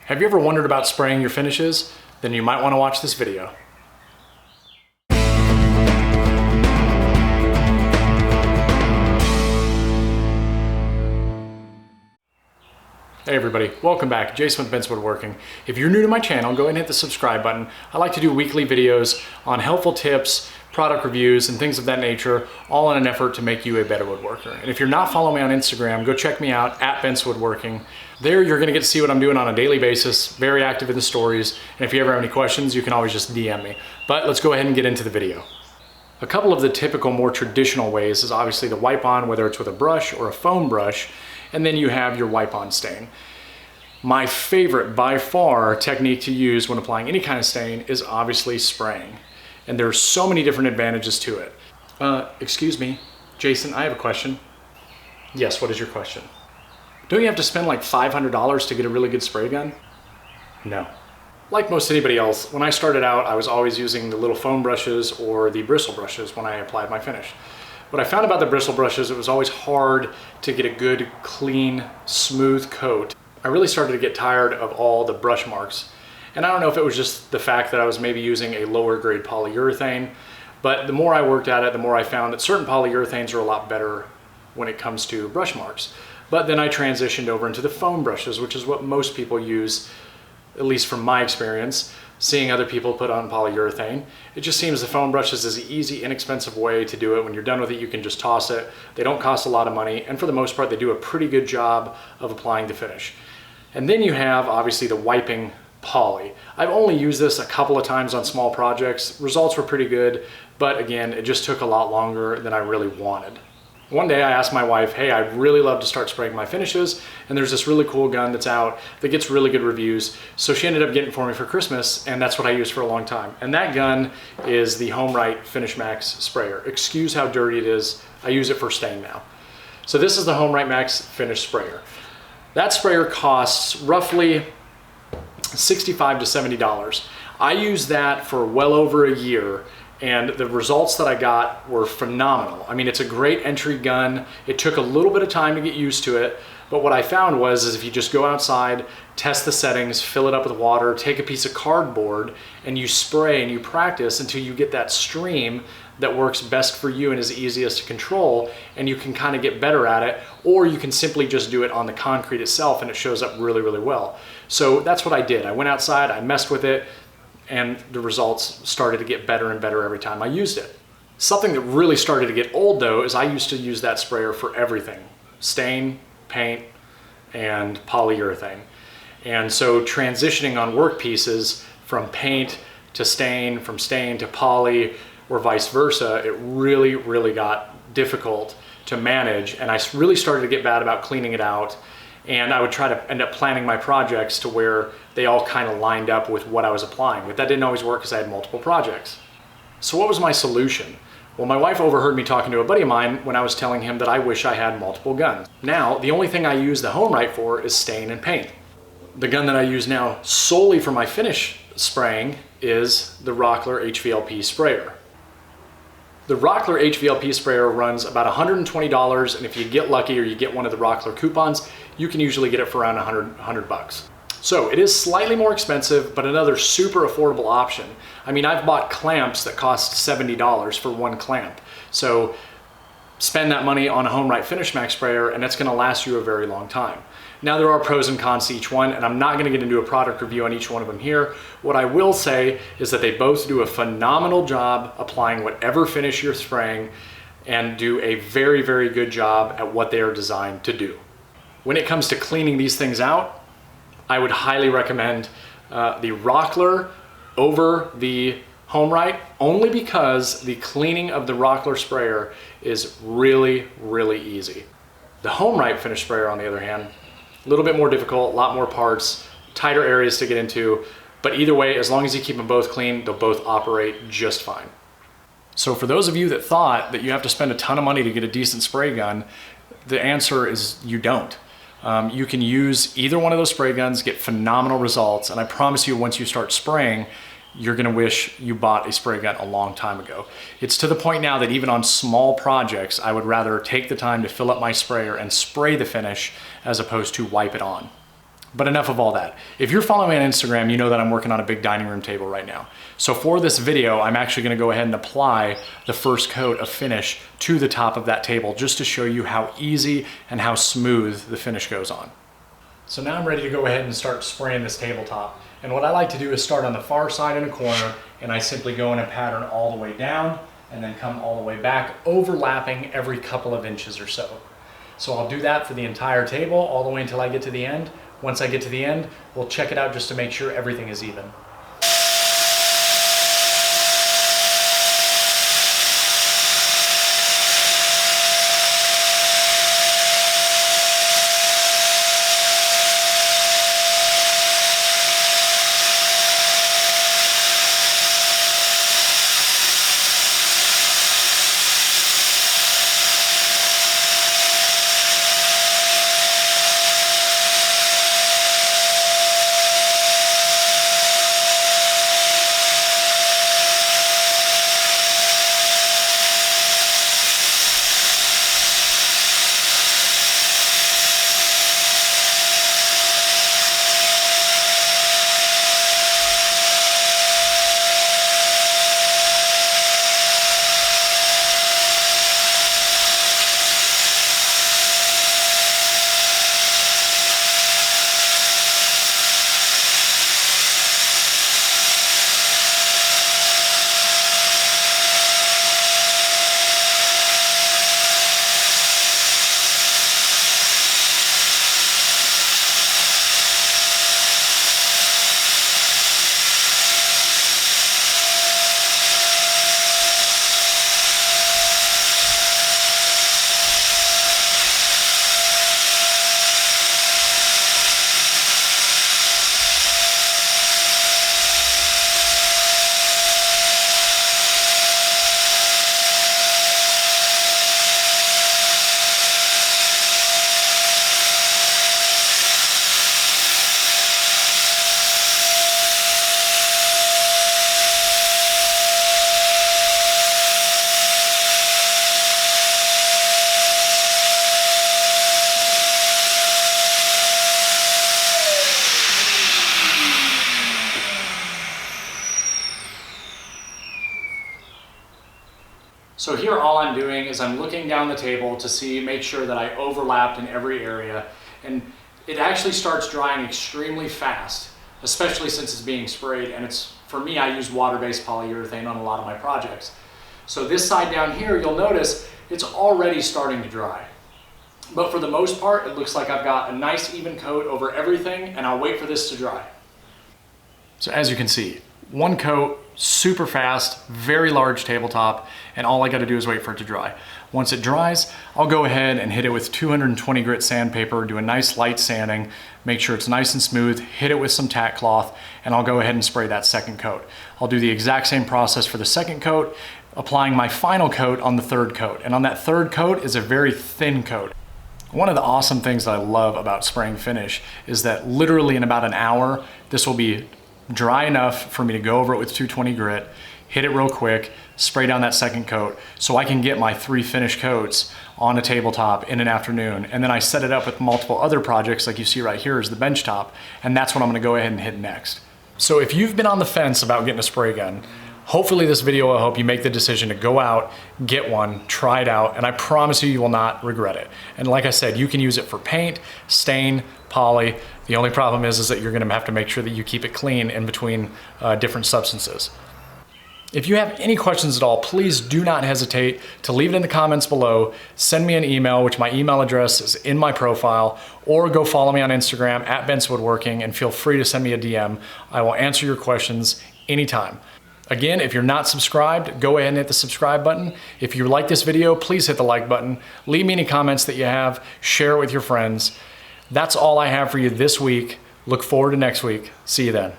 Have you ever wondered about spraying your finishes? Then you might want to watch this video. Hey everybody, welcome back. Jason with Ben's Woodworking. If you're new to my channel, go ahead and hit the subscribe button. I like to do weekly videos on helpful tips, product reviews, and things of that nature, all in an effort to make you a better woodworker. And if you're not following me on Instagram, go check me out at Ben's Woodworking. There you're gonna get to see what I'm doing on a daily basis, very active in the stories. And if you ever have any questions, you can always just DM me. But let's go ahead and get into the video. A couple of the typical, more traditional ways is obviously the wipe on, whether it's with a brush or a foam brush, and then you have your wipe on stain. My favorite by far technique to use when applying any kind of stain is obviously spraying. And there's so many different advantages to it. Excuse me, Jason, I have a question. Yes, what is your question? Don't you have to spend like $500 to get a really good spray gun? No. Like most anybody else, when I started out, I was always using the little foam brushes or the bristle brushes when I applied my finish. What I found about the bristle brushes, it was always hard to get a good, clean, smooth coat. I really started to get tired of all the brush marks. And I don't know if it was just the fact that I was maybe using a lower grade polyurethane, but the more I worked at it, the more I found that certain polyurethanes are a lot better when it comes to brush marks. But then I transitioned over into the foam brushes, which is what most people use, at least from my experience, seeing other people put on polyurethane. It just seems the foam brushes is an easy, inexpensive way to do it. When you're done with it, you can just toss it. They don't cost a lot of money, and for the most part, they do a pretty good job of applying the finish. And then you have, obviously, the wiping poly. I've only used this a couple of times on small projects. Results were pretty good, but again, it just took a lot longer than I really wanted. One day I asked my wife, hey, I'd really love to start spraying my finishes, and there's this really cool gun that's out that gets really good reviews. So she ended up getting it for me for Christmas, and that's what I used for a long time. And that gun is the HomeRite Finish Max sprayer. Excuse how dirty it is. I use it for stain now. So this is the HomeRite Max Finish sprayer. That sprayer costs roughly $65 to $70. I used that for well over a year, and the results that I got were phenomenal. I mean, it's a great entry gun. It took a little bit of time to get used to it, but what I found is if you just go outside, test the settings, fill it up with water, take a piece of cardboard, and you spray and you practice until you get that stream that works best for you and is easiest to control, and you can kind of get better at it, or you can simply just do it on the concrete itself and it shows up really, really well. So that's what I did. I went outside, I messed with it, and the results started to get better and better every time I used it. Something that really started to get old though is I used to use that sprayer for everything. Stain, paint, and polyurethane. And so transitioning on work pieces from paint to stain, from stain to poly, or vice versa, it really, really got difficult to manage. And I really started to get bad about cleaning it out. And I would try to end up planning my projects to where they all kind of lined up with what I was applying. But that didn't always work because I had multiple projects. So what was my solution? Well, my wife overheard me talking to a buddy of mine when I was telling him that I wish I had multiple guns. Now, the only thing I use the HomeRite for is stain and paint. The gun that I use now solely for my finish spraying is the Rockler HVLP sprayer. The Rockler HVLP sprayer runs about $120, and if you get lucky or you get one of the Rockler coupons, you can usually get it for around 100 bucks. So it is slightly more expensive, but another super affordable option. I mean, I've bought clamps that cost $70 for one clamp. So spend that money on a HomeRite Finish Max sprayer, and it's gonna last you a very long time. Now, there are pros and cons to each one, and I'm not gonna get into a product review on each one of them here. What I will say is that they both do a phenomenal job applying whatever finish you're spraying and do a very, very good job at what they are designed to do. When it comes to cleaning these things out, I would highly recommend the Rockler over the HomeRite, only because the cleaning of the Rockler sprayer is really, really easy. The HomeRite finish sprayer, on the other hand, a little bit more difficult, a lot more parts, tighter areas to get into, but either way, as long as you keep them both clean, they'll both operate just fine. So for those of you that thought that you have to spend a ton of money to get a decent spray gun, the answer is you don't. You can use either one of those spray guns, get phenomenal results, and I promise you, once you start spraying, you're gonna wish you bought a spray gun a long time ago. It's to the point now that even on small projects, I would rather take the time to fill up my sprayer and spray the finish as opposed to wipe it on. But enough of all that. If you're following me on Instagram, you know that I'm working on a big dining room table right now. So for this video, I'm actually gonna go ahead and apply the first coat of finish to the top of that table just to show you how easy and how smooth the finish goes on. So now I'm ready to go ahead and start spraying this tabletop. And what I like to do is start on the far side in a corner, and I simply go in a pattern all the way down and then come all the way back, overlapping every couple of inches or so. So I'll do that for the entire table all the way until I get to the end. Once I get to the end, we'll check it out just to make sure everything is even. So here all I'm doing is I'm looking down the table to make sure that I overlapped in every area, and it actually starts drying extremely fast, especially since it's being sprayed, and for me, I use water-based polyurethane on a lot of my projects. So this side down here, you'll notice it's already starting to dry. But for the most part, it looks like I've got a nice even coat over everything, and I'll wait for this to dry. So as you can see, one coat, super fast, very large tabletop, and all I gotta do is wait for it to dry. Once it dries, I'll go ahead and hit it with 220 grit sandpaper, do a nice light sanding, make sure it's nice and smooth, hit it with some tack cloth, and I'll go ahead and spray that second coat. I'll do the exact same process for the second coat, applying my final coat on the third coat. And on that third coat is a very thin coat. One of the awesome things that I love about spraying finish is that literally in about an hour, this will be dry enough for me to go over it with 220 grit, hit it real quick, spray down that second coat so I can get my 3 finished coats on a tabletop in an afternoon. And then I set it up with multiple other projects like you see right here is the bench top, and that's what I'm gonna go ahead and hit next. So if you've been on the fence about getting a spray gun, hopefully this video will help you make the decision to go out, get one, try it out, and I promise you will not regret it. And like I said, you can use it for paint, stain, poly. The only problem is that you're gonna have to make sure that you keep it clean in between different substances. If you have any questions at all, please do not hesitate to leave it in the comments below. Send me an email, which my email address is in my profile, or go follow me on Instagram at BentsWoodworking and feel free to send me a DM. I will answer your questions anytime. Again, if you're not subscribed, go ahead and hit the subscribe button. If you like this video, please hit the like button. Leave me any comments that you have, share it with your friends. That's all I have for you this week. Look forward to next week. See you then.